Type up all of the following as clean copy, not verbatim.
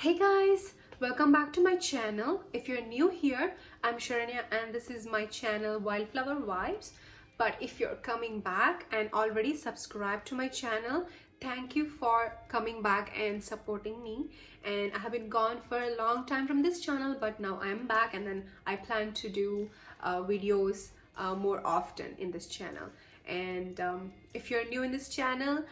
Hey guys, welcome back to my channel. If you're new here, I'm Sharanya and this is my channel Wildflower Vibes. But if you're coming back and already subscribed to my channel, thank you for coming back and supporting me. And I have been gone for a long time from this channel, but now I'm back and then I plan to do videos more often in this channel. And if you're new in this channel,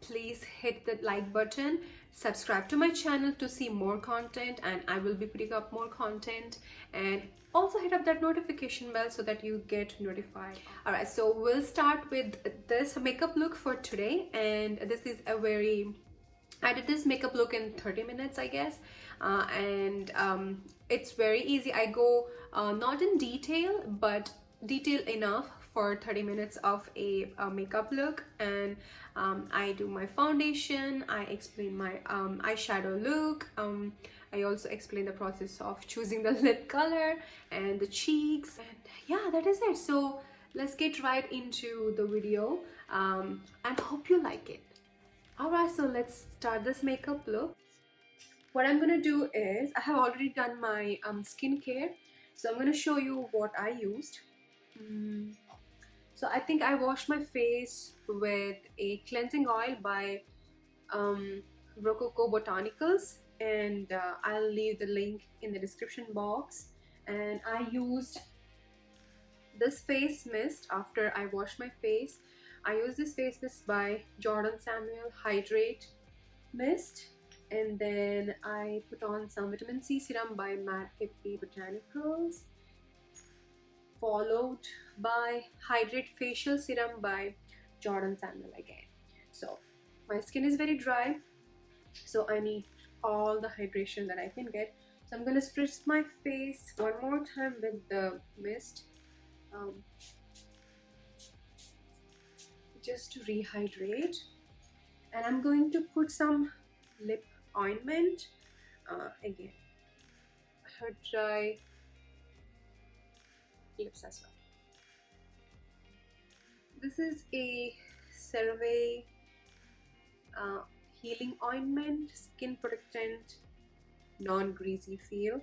please hit the like button, subscribe to my channel to see more content, and I will be putting up more content, and also hit up that notification bell so that you get notified. All right, so we'll start with this makeup look for today, and this is a I did this makeup look in 30 minutes, I guess, and it's very easy. I go not in detail, but detail enough for 30 minutes of a makeup look. And I do my foundation, I explain my eyeshadow look, I also explain the process of choosing the lip color and the cheeks, and yeah, that is it. So let's get right into the video and hope you like it. Alright, so let's start this makeup look. What I'm gonna do is, I have already done my skincare, so I'm gonna show you what I used. So I think I washed my face with a cleansing oil by Roccoco Botanicals, and I'll leave the link in the description box. And I used this face mist after I washed my face. I used this face mist by Jordan Samuel Hydrate Mist, and then I put on some vitamin C serum by Mad Hippie Botanicals, followed by Hydrate Facial Serum by Jordan Samuel again. So my skin is very dry, so I need all the hydration that I can get. So I'm gonna spritz my face one more time with the mist, just to rehydrate. And I'm going to put some lip ointment, again, her dry lips as well. This is a CeraVe healing ointment, skin protectant, non-greasy feel.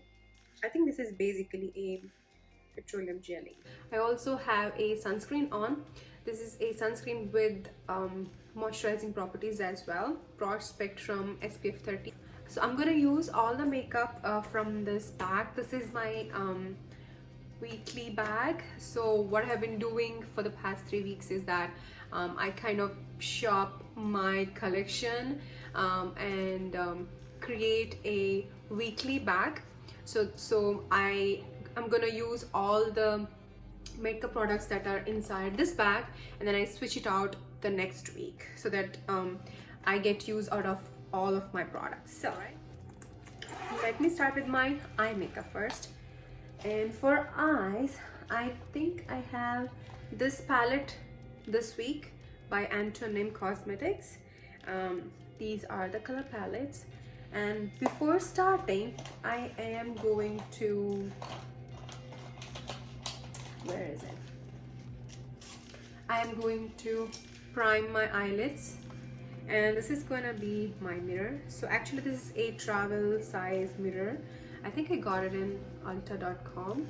I think this is basically a petroleum jelly. I also have a sunscreen on. This is a sunscreen with moisturizing properties as well, broad spectrum SPF 30. So I'm gonna use all the makeup from this bag. This is my weekly bag. So what I've been doing for the past 3 weeks is that I kind of shop my collection and create a weekly bag. So I'm gonna use all the makeup products that are inside this bag, and then I switch it out the next week so that I get use out of all of my products. So let me start with my eye makeup first. And for eyes, I think I have this palette this week by Antonym Cosmetics. These are the color palettes. And before starting, I am going to, where is it? I am going to prime my eyelids, and this is gonna be my mirror. So actually this is a travel size mirror. I think I got it in ulta.com,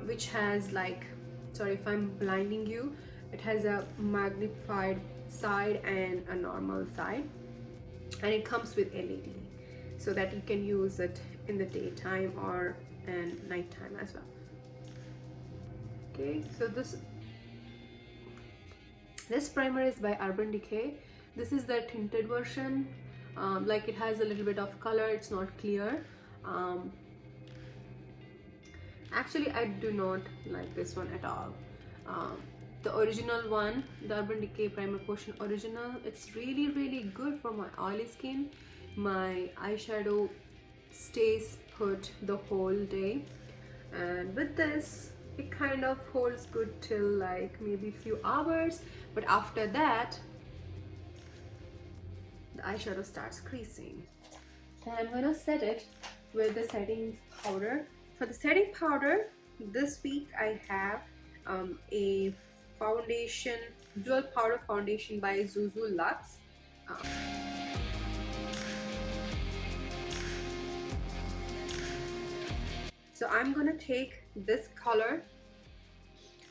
which has, like, sorry if I'm blinding you, it has a magnified side and a normal side, and it comes with LED so that you can use it in the daytime or and nighttime as well. Okay, so this primer is by Urban Decay. This is the tinted version. Like, it has a little bit of color, it's not clear. Actually, I do not like this one at all. The original one, the Urban Decay Primer Potion Original, it's really good for my oily skin. My eyeshadow stays put the whole day, and with this it kind of holds good till like maybe a few hours, but after that the eyeshadow starts creasing. And I'm gonna set it with the setting powder. For the setting powder, this week I have a foundation, dual powder foundation by Zuzu Luxe. So I'm gonna take this color,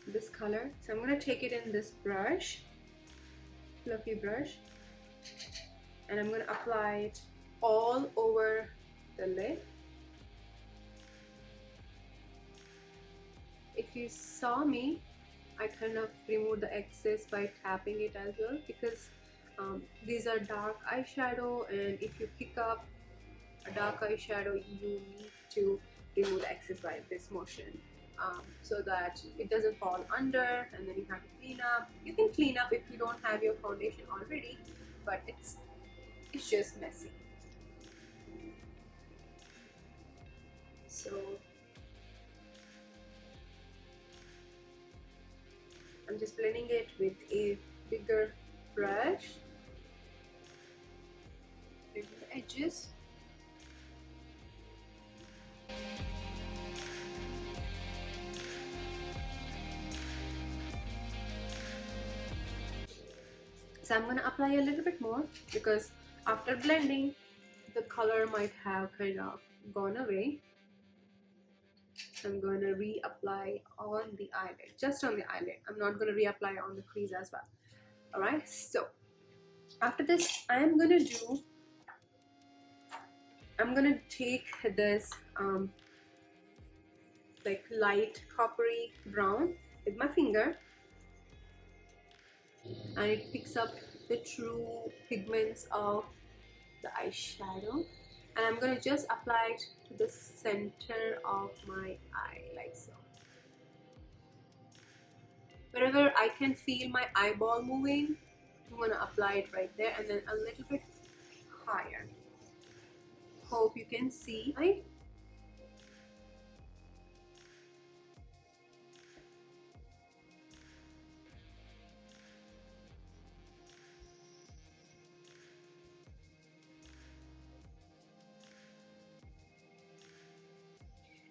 so I'm gonna take it in this brush, fluffy brush, and I'm gonna apply it all over the lid. If you saw me, I kind of remove the excess by tapping it as well, because these are dark eyeshadow, and if you pick up a dark eyeshadow, you need to remove the excess by this motion, so that it doesn't fall under, and then you have to clean up. You can clean up if you don't have your foundation already, but it's just messy. So I'm just blending it with a bigger brush, the edges. So I'm gonna apply a little bit more, because after blending, the color might have kind of gone away. I'm going to reapply on the eyelid, just on the eyelid. I'm not going to reapply on the crease as well. Alright, so after this, I'm going to take this like light coppery brown with my finger, and it picks up the true pigments of the eyeshadow, and I'm going to just apply it to the center of my eye, like so. Wherever I can feel my eyeball moving, I'm going to apply it right there, and then a little bit higher. Hope you can see, right?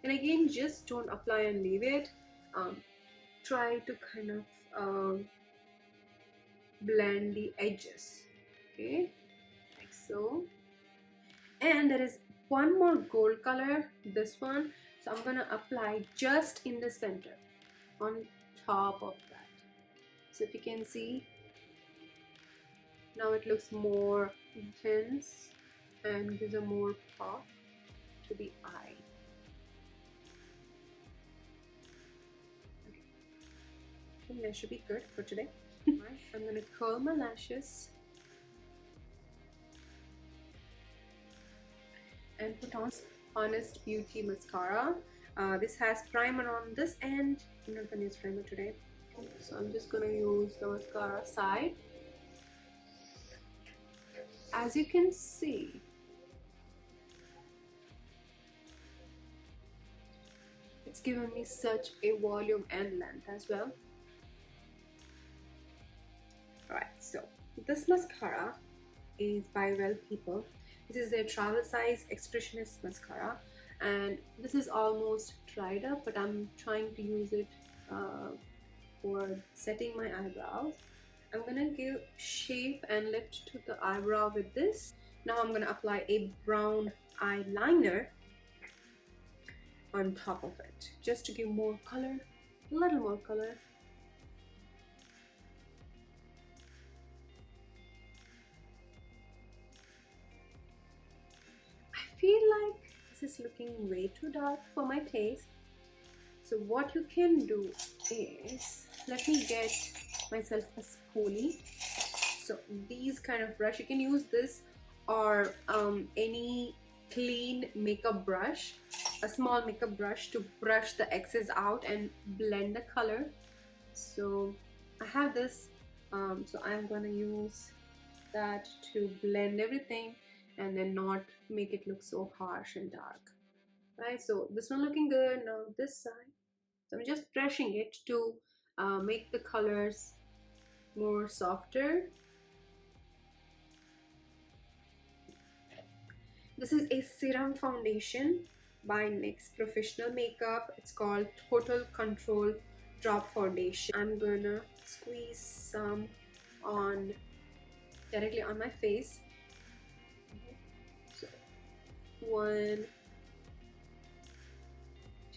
And again, just don't apply and leave it. Try to kind of blend the edges, okay, like so. And there is one more gold color, this one, so I'm gonna apply just in the center, on top of that. So if you can see, now it looks more intense and gives a more pop to the eye. Okay. I think that should be good for today. Right, I'm gonna curl my lashes and put on Honest Beauty mascara. This has primer on this end. I'm not gonna use primer today, so I'm just gonna use the mascara side. As you can see, it's given me such a volume and length as well. Alright, so this mascara is by Well People. This is their travel size expressionist mascara, and this is almost dried up, but I'm trying to use it for setting my eyebrows. I'm gonna give shape and lift to the eyebrow with this. Now I'm gonna apply a brown eyeliner on top of it, just to give more color, a little more color. I feel like this is looking way too dark for my taste. So what you can do is, let me get myself a spoolie. So these kind of brush, you can use this or any clean makeup brush, a small makeup brush, to brush the excess out and blend the color. So I have this, so I'm gonna use that to blend everything and then not make it look so harsh and dark. Right, so this one looking good. Now this side, so I'm just brushing it to make the colors more softer. This is a serum foundation by NYX Professional Makeup. It's called Total Control Drop Foundation. I'm gonna squeeze some on directly on my face. So 1,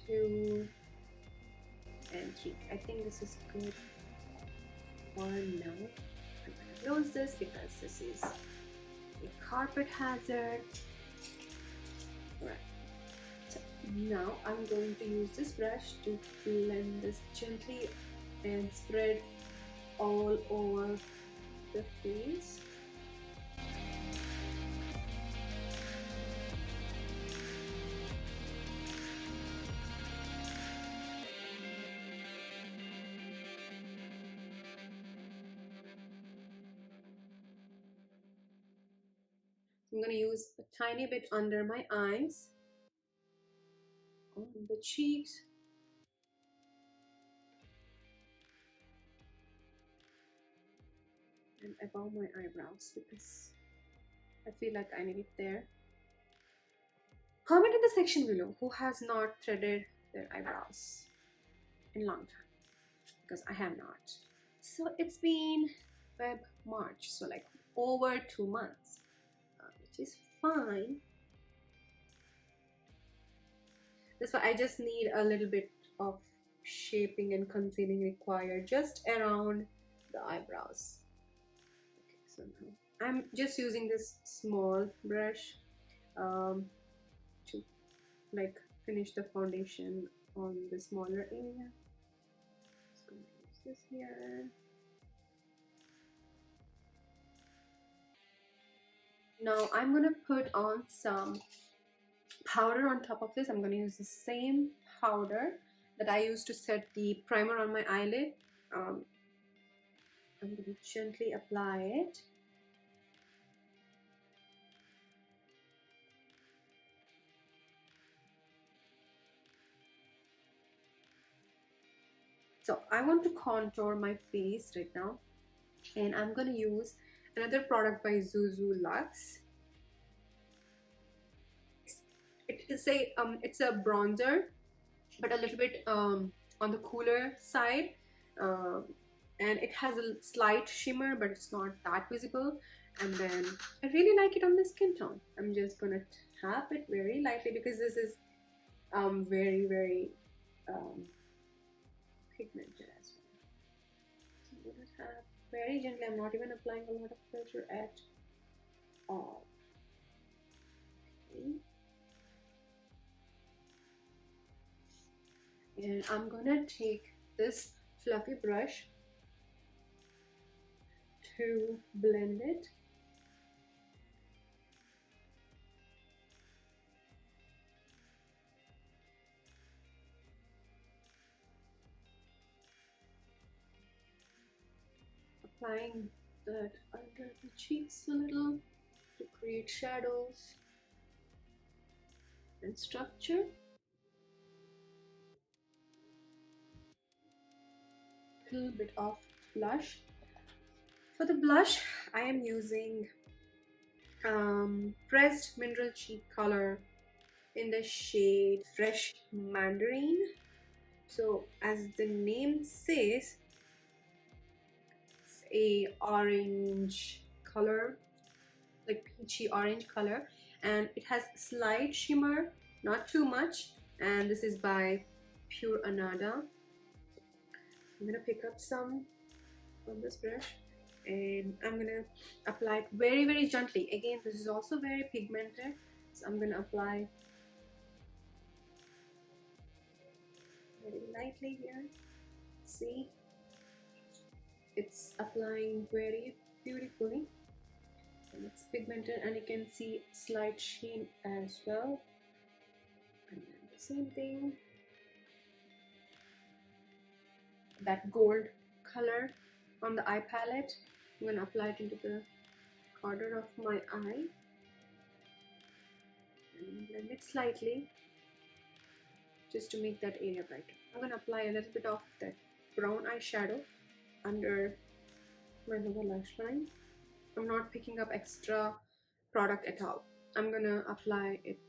2 and 3. I think this is good for now. I'm gonna close this because this is a carpet hazard. Alright, so now I'm going to use this brush to blend this gently and spread all over the face. I'm going to use a tiny bit under my eyes, on the cheeks, and above my eyebrows because I feel like I need it there. Comment in the section below who has not threaded their eyebrows in a long time, because I have not. So it's been Feb, March, so like over 2 months, which is fine. That's why I just need a little bit of shaping and concealing required just around the eyebrows. Okay, so now I'm just using this small brush to like finish the foundation on the smaller area. So I'm gonna use this here. Now I'm gonna put on some powder on top of this. I'm gonna use the same powder that I used to set the primer on my eyelid. I'm gonna gently apply it. So I want to contour my face right now, and I'm gonna use another product by Zuzu Luxe. It's a bronzer, but a little bit on the cooler side, and it has a slight shimmer, but it's not that visible. And then I really like it on the skin tone. I'm just gonna tap it very lightly because this is very pigmented as well. So I'm gonna tap very gently. I'm not even applying a lot of pressure at all. Okay. And I'm gonna take this fluffy brush to blend it. Applying that under the cheeks a little to create shadows and structure. A little bit of blush. For the blush, I am using pressed mineral cheek color in the shade Fresh Mandarin. So as the name says, it's a orange color, like peachy orange color, and it has slight shimmer, not too much. And this is by Pure Anada. I'm gonna pick up some on this brush and I'm gonna apply it very gently. Again, this is also very pigmented, so I'm gonna apply very lightly here. See, it's applying very beautifully, and it's pigmented, and you can see slight sheen as well. And then the same thing, that gold color on the eye palette, I'm gonna apply it into the corner of my eye and blend it slightly just to make that area brighter. I'm gonna apply a little bit of that brown eyeshadow under my lower lash line. I'm not picking up extra product at all. I'm gonna apply it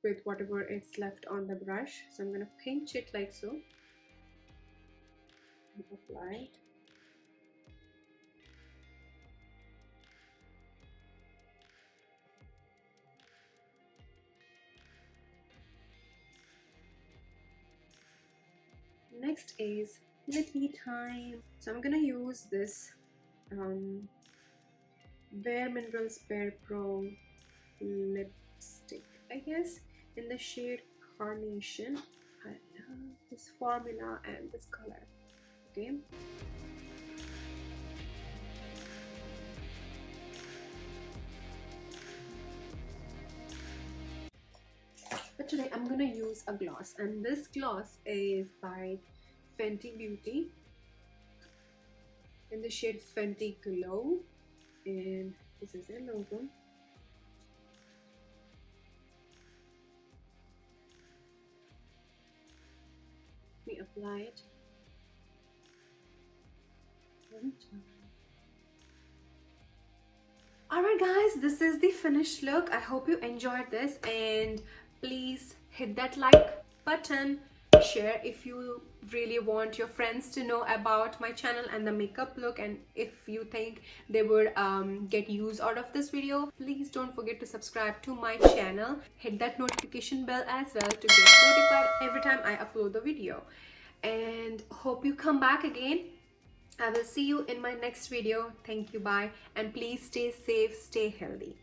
with whatever is left on the brush. So I'm gonna pinch it like so and apply it. next is lippy time. So I'm gonna use this Bare Minerals Bare Pro lipstick, I guess, in the shade Carnation. I love this formula and this color. Okay. But today I'm gonna use a gloss, and this gloss is by Fenty Beauty in the shade Fenty Glow, and this is their logo. We apply it one time. Alright guys, this is the finished look. I hope you enjoyed this, and please hit that like button, share if you really want your friends to know about my channel and the makeup look, and if you think they would get use out of this video. Please don't forget to subscribe to my channel, hit that notification bell as well to get notified every time I upload the video, and hope you come back again. I will see you in my next video. Thank you, bye, and please stay safe, stay healthy.